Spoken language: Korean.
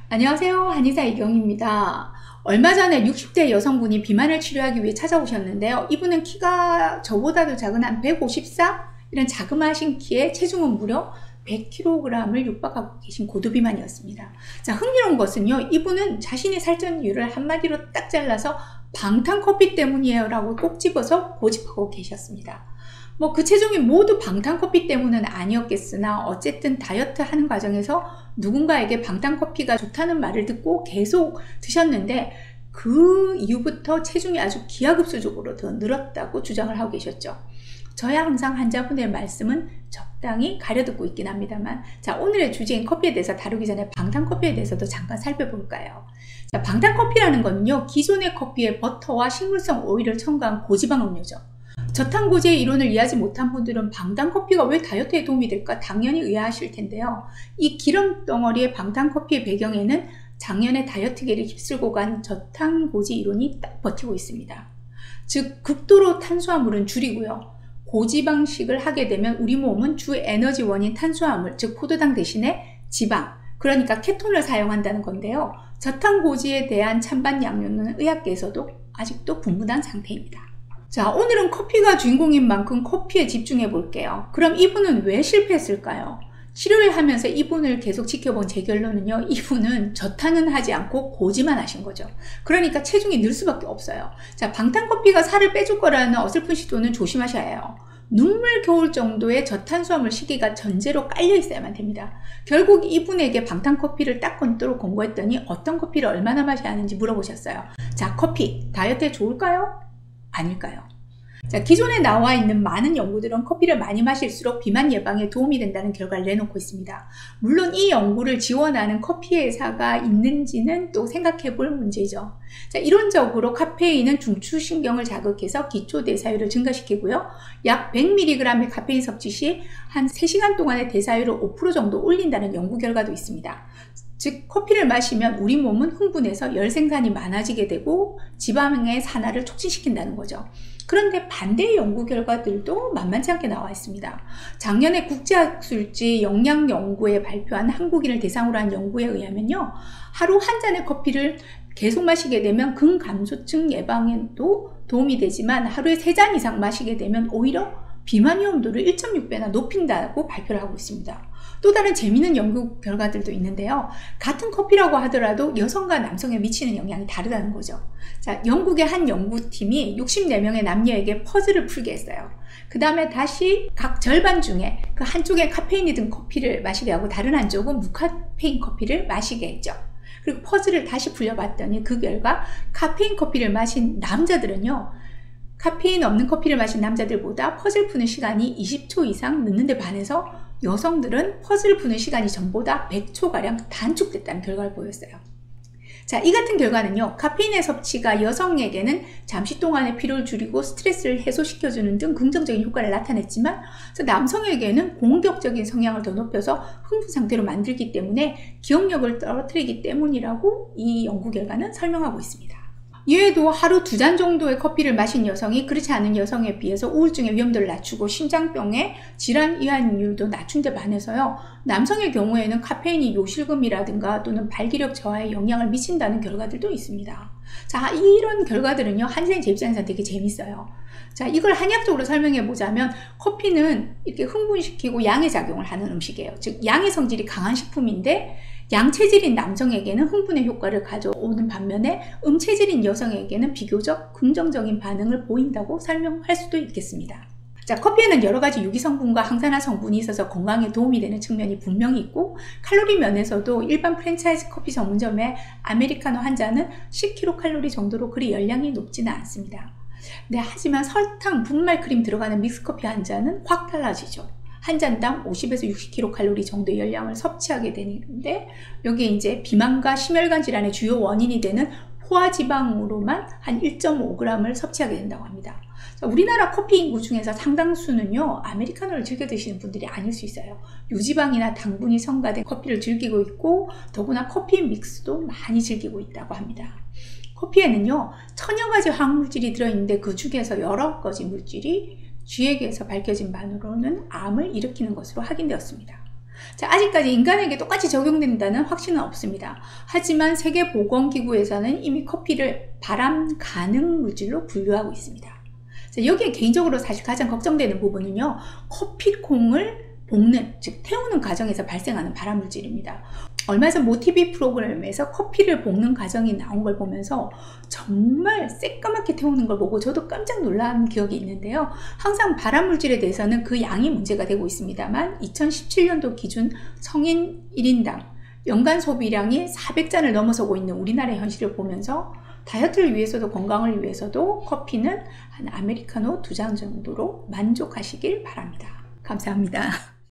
안녕하세요, 한의사 이경입니다. 얼마 전에 60대 여성분이 비만을 치료하기 위해 찾아오셨는데요. 이분은 키가 저보다도 작은 한 154? 이런 자그마하신 키에 체중은 무려 100kg을 육박하고 계신 고도비만이었습니다. 자, 흥미로운 것은요, 이분은 자신의 살찐 이유를 한마디로 딱 잘라서 방탄커피 때문이에요 라고 꼭 집어서 고집하고 계셨습니다. 그 체중이 모두 방탄커피 때문은 아니었겠으나 어쨌든 다이어트 하는 과정에서 누군가에게 방탄커피가 좋다는 말을 듣고 계속 드셨는데 그 이후부터 체중이 아주 기하급수적으로 더 늘었다고 주장을 하고 계셨죠. 저야 항상 환자분의 말씀은 적당히 가려듣고 있긴 합니다만, 자, 오늘의 주제인 커피에 대해서 다루기 전에 방탄커피에 대해서도 잠깐 살펴볼까요? 자, 방탄커피라는 거는요, 기존의 커피에 버터와 식물성 오일을 첨가한 고지방 음료죠. 저탄고지의 이론을 이해하지 못한 분들은 방탄커피가 왜 다이어트에 도움이 될까 당연히 의아하실 텐데요. 이 기름 덩어리의 방탄커피의 배경에는 작년에 다이어트계를 휩쓸고 간 저탄고지 이론이 딱 버티고 있습니다. 즉, 극도로 탄수화물은 줄이고요. 고지방식을 하게 되면 우리 몸은 주 에너지원인 탄수화물, 즉 포도당 대신에 지방, 그러니까 케톤을 사용한다는 건데요. 저탄고지에 대한 찬반 양론은 의학계에서도 아직도 분분한 상태입니다. 자, 오늘은 커피가 주인공인 만큼 커피에 집중해 볼게요. 그럼 이분은 왜 실패했을까요? 치료를 하면서 이분을 계속 지켜본 제 결론은요, 이분은 저탄은 하지 않고 고지만 하신 거죠. 그러니까 체중이 늘 수밖에 없어요. 자, 방탄커피가 살을 빼줄 거라는 어설픈 시도는 조심하셔야 해요. 눈물겨울 정도의 저탄수화물 시기가 전제로 깔려 있어야만 됩니다. 결국 이분에게 방탄커피를 딱 건도록 권고했더니 어떤 커피를 얼마나 마셔야 하는지 물어보셨어요. 자, 커피 다이어트에 좋을까요? 아닐까요? 자, 기존에 나와 있는 많은 연구들은 커피를 많이 마실수록 비만 예방에 도움이 된다는 결과를 내놓고 있습니다. 물론 이 연구를 지원하는 커피 회사가 있는지는 또 생각해 볼 문제죠. 자, 이론적으로 카페인은 중추신경을 자극해서 기초대사율을 증가시키고요. 약 100mg의 카페인 섭취 시 한 3시간 동안의 대사율을 5% 정도 올린다는 연구 결과도 있습니다. 즉, 커피를 마시면 우리 몸은 흥분해서 열 생산이 많아지게 되고 지방의 산화를 촉진시킨다는 거죠. 그런데 반대의 연구 결과들도 만만치 않게 나와 있습니다. 작년에 국제학술지 영양연구에 발표한 한국인을 대상으로 한 연구에 의하면요, 하루 한 잔의 커피를 계속 마시게 되면 근감소증 예방에도 도움이 되지만 하루에 3잔 이상 마시게 되면 오히려 비만 위험도를 1.6배나 높인다고 발표를 하고 있습니다. 또 다른 재미있는 연구 결과들도 있는데요. 같은 커피라고 하더라도 여성과 남성에 미치는 영향이 다르다는 거죠. 자, 영국의 한 연구팀이 64명의 남녀에게 퍼즐을 풀게 했어요. 그 다음에 다시 각 절반 중에 그 한쪽에 카페인이 든 커피를 마시게 하고 다른 한쪽은 무카페인 커피를 마시게 했죠. 그리고 퍼즐을 다시 풀려봤더니 그 결과 카페인 커피를 마신 남자들은요, 카페인 없는 커피를 마신 남자들보다 퍼즐 푸는 시간이 20초 이상 늦는데 반해서 여성들은 퍼즐 푸는 시간이 전보다 100초가량 단축됐다는 결과를 보였어요. 자, 이 같은 결과는요, 카페인의 섭취가 여성에게는 잠시 동안의 피로를 줄이고 스트레스를 해소시켜주는 등 긍정적인 효과를 나타냈지만 남성에게는 공격적인 성향을 더 높여서 흥분 상태로 만들기 때문에 기억력을 떨어뜨리기 때문이라고 이 연구 결과는 설명하고 있습니다. 이외에도 하루 2잔 정도의 커피를 마신 여성이 그렇지 않은 여성에 비해서 우울증의 위험도를 낮추고 심장병의 질환 이완율도 낮춘 데 반해서요, 남성의 경우에는 카페인이 요실금이라든가 또는 발기력 저하에 영향을 미친다는 결과들도 있습니다. 자, 이런 결과들은요, 한의사인 제 입장에서 되게 재밌어요. 자, 이걸 한의학적으로 설명해 보자면 커피는 이렇게 흥분시키고 양의 작용을 하는 음식이에요. 즉, 양의 성질이 강한 식품인데 양체질인 남성에게는 흥분의 효과를 가져오는 반면에 음체질인 여성에게는 비교적 긍정적인 반응을 보인다고 설명할 수도 있겠습니다. 자, 커피에는 여러 가지 유기성분과 항산화 성분이 있어서 건강에 도움이 되는 측면이 분명히 있고, 칼로리 면에서도 일반 프랜차이즈 커피 전문점의 아메리카노 한 잔은 10kcal 정도로 그리 열량이 높지는 않습니다. 네, 하지만 설탕, 분말 크림 들어가는 믹스커피 한 잔은 확 달라지죠. 한 잔당 50에서 60kcal 정도의 열량을 섭취하게 되는데, 여기에 이제 비만과 심혈관 질환의 주요 원인이 되는 포화지방으로만 한 1.5g을 섭취하게 된다고 합니다. 자, 우리나라 커피 인구 중에서 상당수는요, 아메리카노를 즐겨 드시는 분들이 아닐 수 있어요. 유지방이나 당분이 첨가된 커피를 즐기고 있고, 더구나 커피 믹스도 많이 즐기고 있다고 합니다. 커피에는요, 천여 가지 화학물질이 들어있는데 그 중에서 여러 가지 물질이 쥐에게서 밝혀진 바로는 암을 일으키는 것으로 확인되었습니다. 자, 아직까지 인간에게 똑같이 적용된다는 확신은 없습니다. 하지만 세계보건기구에서는 이미 커피를 발암 가능 물질로 분류하고 있습니다. 자, 여기에 개인적으로 사실 가장 걱정되는 부분은요, 커피콩을 볶는, 즉 태우는 과정에서 발생하는 발암물질입니다. 얼마 전 모티비 프로그램에서 커피를 볶는 과정이 나온 걸 보면서 정말 새까맣게 태우는 걸 보고 저도 깜짝 놀란 기억이 있는데요. 항상 발암물질에 대해서는 그 양이 문제가 되고 있습니다만 2017년도 기준 성인 1인당 연간 소비량이 400잔을 넘어서고 있는 우리나라의 현실을 보면서 다이어트를 위해서도 건강을 위해서도 커피는 한 아메리카노 2잔 정도로 만족하시길 바랍니다. 감사합니다.